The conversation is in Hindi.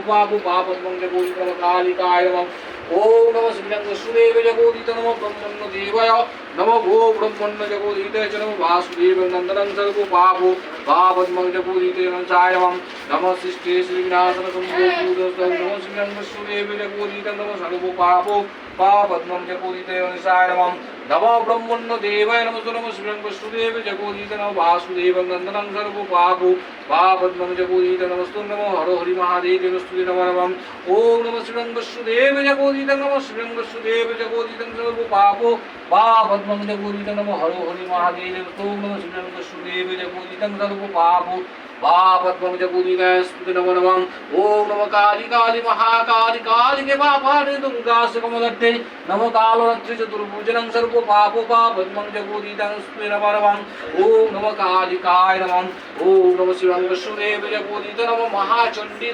पापु पापद्मं जगोदित नमः कालिकाय नमः। ओम नमः श्रीरंग सुदेव जगोदित नमः ब्रह्मण्य देवाय नमः गो ब्रह्मण्य जगोदित नमः वासुदेव नंदनं सर्व पापु पापद्मं जगोदित नमः नमः सृष्टि श्री विनाशन संभूत नमः श्रीरंग सुदेव जगोदित नमः सर्व पापु पापद्मं जगोदित नमः नमो ब्रह्मण्य देवाय नमः श्रीरंग सुदेव जगोदित नमः वासुदेव नंदनं सर्व पापु पापद्मं जगोदित नमस्तु नमो हरो हरि महादेव नमस्तुते नमो नमः। ओम नमः श्रीरंग सुदेव जगोदित नमः श्रीरंग सुदेव जगोदित सर्व पापो पापद्मं जगोदित नमो हरो हरि महादेव नमस्तु नमः श्रीरंग सुदेव जगोदित सर्व पापो पापद्मं जगोदित नमस्तुते नमो नमः। ओम नमः काली काली महाकाली काली के पापानि दुर्गा सकमदत्ते नमो कालरात्रि चतुर्भुजनं सर्व पापो पापद्मं जगोदित नमस्तुते नमो नमः। ओम नमः कालिकाय नमः। ओम नमः श्रीरंग सुदेव जगोदित नमः महाचंडी